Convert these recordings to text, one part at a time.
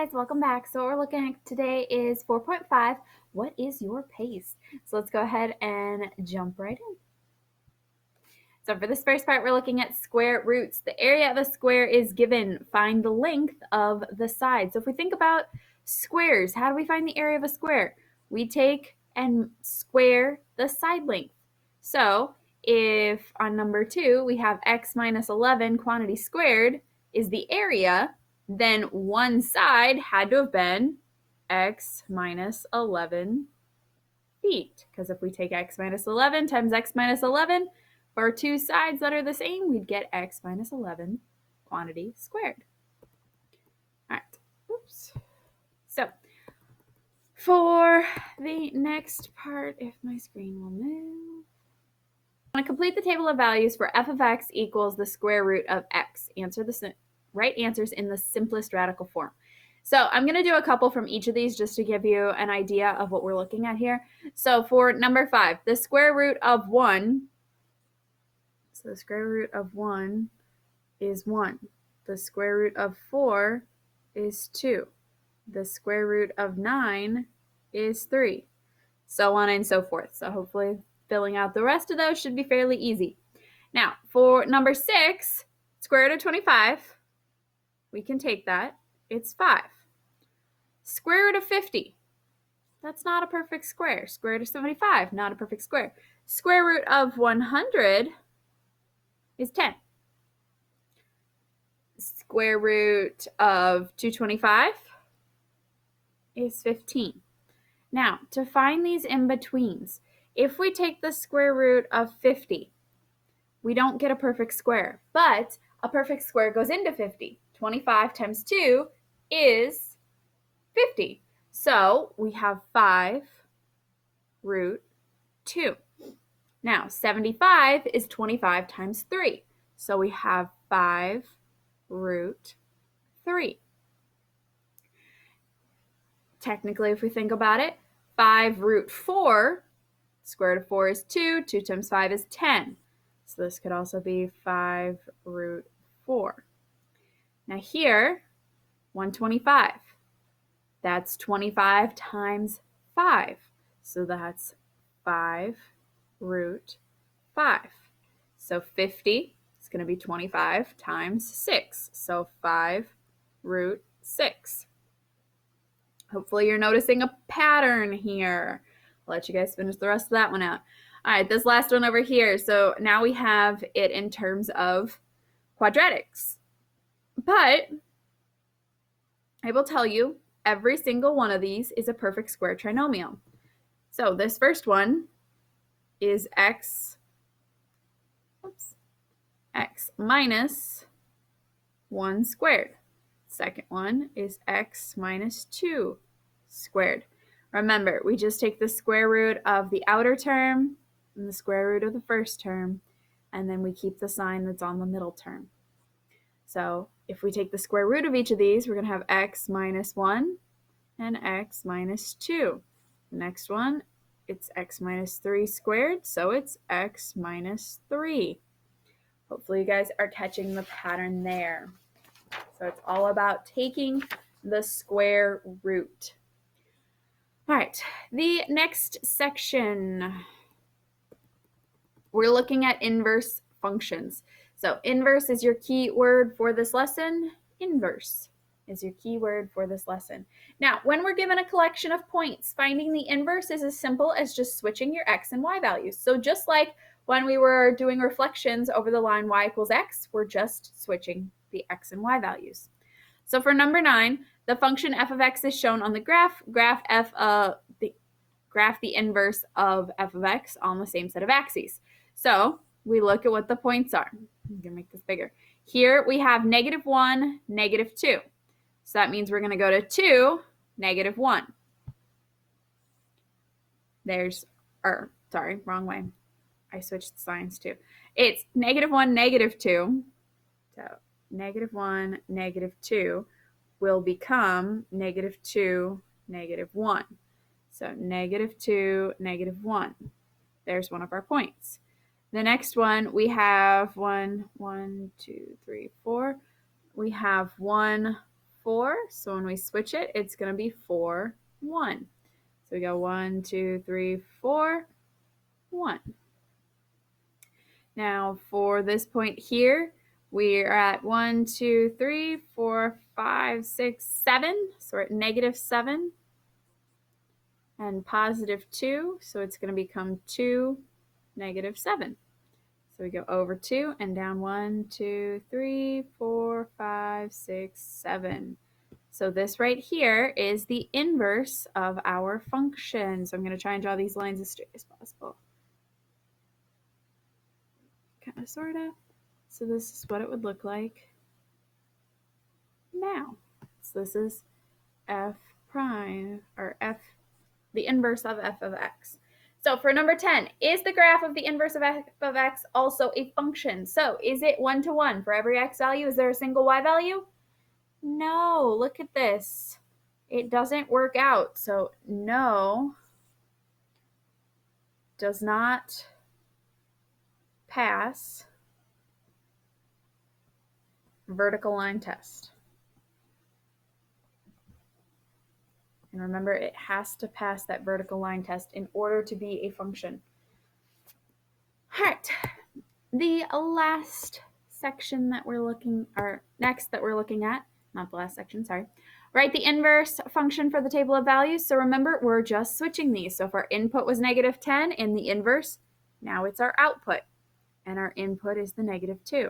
guys, welcome back. So what we're looking at today is 4.5. What is your pace? So let's go ahead and jump right in. So for this first part, we're looking at square roots. The area of a square is given. Find the length of the side. So if we think about squares, how do we find the area of a square? We take and square the side length. So if on number 2 we have x minus 11 quantity squared is the area, then one side had to have been x minus 11 feet. Because if we take x minus 11 times x minus 11, for two sides that are the same, we'd get x minus 11 quantity squared. All right. Oops. So for the next part, if my screen will move, I want to complete the table of values for f of x equals the square root of x. Answer the right answers in the simplest radical form. So I'm going to do a couple from each of these just to give you an idea of what we're looking at here. So for number 5, the square root of 1, so the square root of 1 is 1. The square root of 4 is 2. The square root of 9 is 3. So on and so forth. So hopefully filling out the rest of those should be fairly easy. Now, for number 6, square root of 25, we can take that. It's 5. Square root of 50, that's not a perfect square. Square root of 75, not a perfect square. Square root of 100 is 10. Square root of 225 is 15. Now, to find these in-betweens, if we take the square root of 50, we don't get a perfect square, but a perfect square goes into 50. 25 times 2 is 50. So we have 5 root 2. Now, 75 is 25 times 3. So we have 5 root 3. Technically, if we think about it, 5 root 4, square root of 4 is 2. 2 times 5 is 10. So this could also be 5 root 4. Now here, 125. That's 25 times 5. So that's 5 root 5. So 50 is going to be 25 times 6. So 5 root 6. Hopefully you're noticing a pattern here. I'll let you guys finish the rest of that one out. All right, this last one over here. So now we have it in terms of quadratics. But I will tell you, every single one of these is a perfect square trinomial. So this first one is x minus 1 squared. Second one is x minus 2 squared. Remember, we just take the square root of the outer term and the square root of the first term, and then we keep the sign that's on the middle term. So if we take the square root of each of these, we're going to have x minus 1 and x minus 2. The next one, it's x minus 3 squared, so it's x minus 3. Hopefully you guys are catching the pattern there. So it's all about taking the square root. All right, the next section, we're looking at inverse functions. So inverse is your key word for this lesson. Inverse is your key word for this lesson. Now, when we're given a collection of points, finding the inverse is as simple as just switching your x and y values. So just like when we were doing reflections over the line y equals x, we're just switching the x and y values. So for number 9, the function f of x is shown on the graph. Graph the inverse of f of x on the same set of axes. So we look at what the points are. I'm going to make this bigger. Here we have -1, -2. So that means we're going to go to 2, -1. Sorry, wrong way. I switched signs too. It's -1, -2. So -1, -2 will become -2, -1. So -2, -1. There's one of our points. The next one, we have 1, 2, 3, 4. We have 1, 4. So when we switch it, it's going to be 4, 1. So we go 1, 2, 3, 4, 1. Now for this point here, we are at 1, 2, 3, 4, 5, 6, 7. So we're at negative 7 and positive 2. So it's going to become 2, negative 7. So we go over 2 and down 1, 2, 3, 4, 5, 6, 7. So this right here is the inverse of our function. So I'm going to try and draw these lines as straight as possible. Kind of, sort of. So this is what it would look like now. So this is f prime, or f, the inverse of f of x. So for number 10, is the graph of the inverse of f of x also a function? So is it 1 to 1 for every x value? Is there a single y value? No, look at this. It doesn't work out. So no does not pass vertical line test. And remember, it has to pass that vertical line test in order to be a function. All right, the last section that we're looking, or next that we're looking at, not the last section, sorry. Write the inverse function for the table of values. So remember, we're just switching these. So if our input was negative 10 in the inverse, now it's our output. And our input is the negative 2.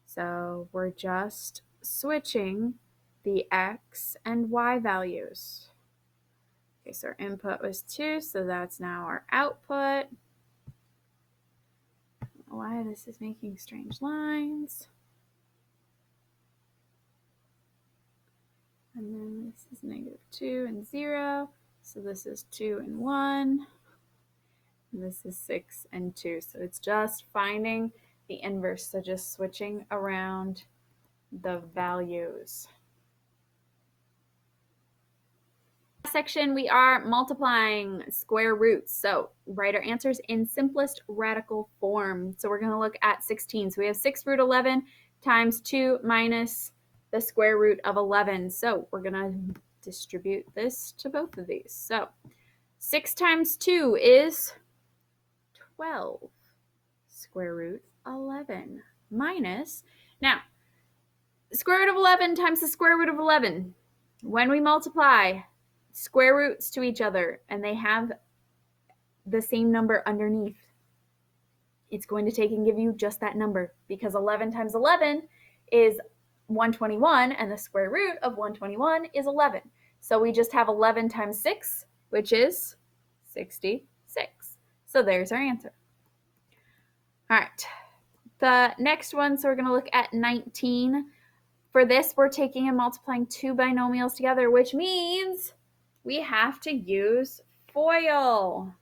So we're just switching the x and y values. Okay, so our input was 2, so that's now our output. I don't know why this is making strange lines. And then this is negative 2 and 0. So this is 2 and 1. And this is 6 and 2. So it's just finding the inverse. So just switching around the values. Section, we are multiplying square roots. So write our answers in simplest radical form. So we're going to look at 16. So we have 6 root 11 times 2 minus the square root of 11. So we're going to distribute this to both of these. So 6 times 2 is 12. Square root 11 minus, now square root of 11 times the square root of 11. When we multiply square roots to each other and they have the same number underneath, it's going to take and give you just that number, because 11 times 11 is 121 and the square root of 121 is 11. So we just have 11 times 6, which is 66. So there's our answer. All right, the next one, so we're going to look at 19. For this, we're taking and multiplying 2 binomials together, which means we have to use FOIL.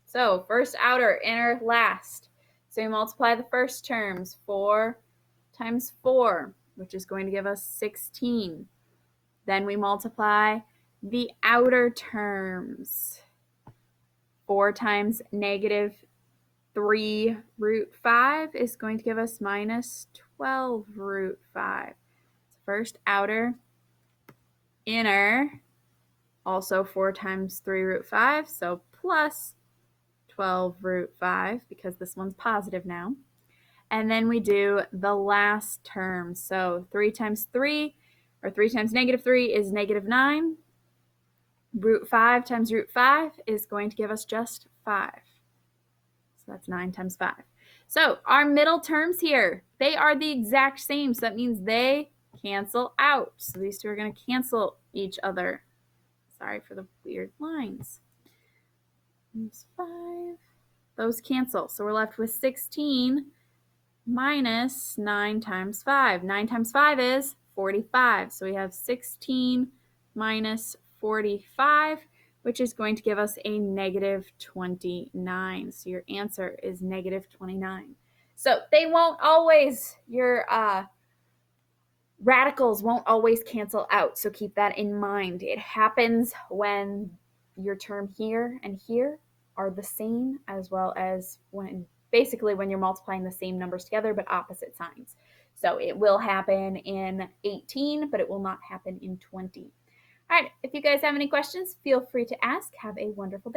So first outer, inner, last. So we multiply the first terms, 4 times 4, which is going to give us 16. Then we multiply the outer terms. 4 times negative 3 root 5 is going to give us minus 12 root 5. So first outer, inner, also 4 times 3 root 5, so plus 12 root 5, because this one's positive now. And then we do the last term. So 3 times 3, or 3 times negative 3 is negative 9. Root 5 times root 5 is going to give us just 5. So that's 9 times 5. So our middle terms here, they are the exact same. So that means they cancel out. So these two are going to cancel each other. Sorry for the weird lines. 5. Those cancel. So we're left with 16 minus 9 times 5. 9 times 5 is 45. So we have 16 minus 45, which is going to give us a negative 29. So your answer is negative 29. So they won't always, your radicals won't always cancel out. So keep that in mind. It happens when your term here and here are the same, as well as when basically when you're multiplying the same numbers together but opposite signs. So it will happen in 18, but it will not happen in 20. All right, if you guys have any questions, feel free to ask. Have a wonderful day.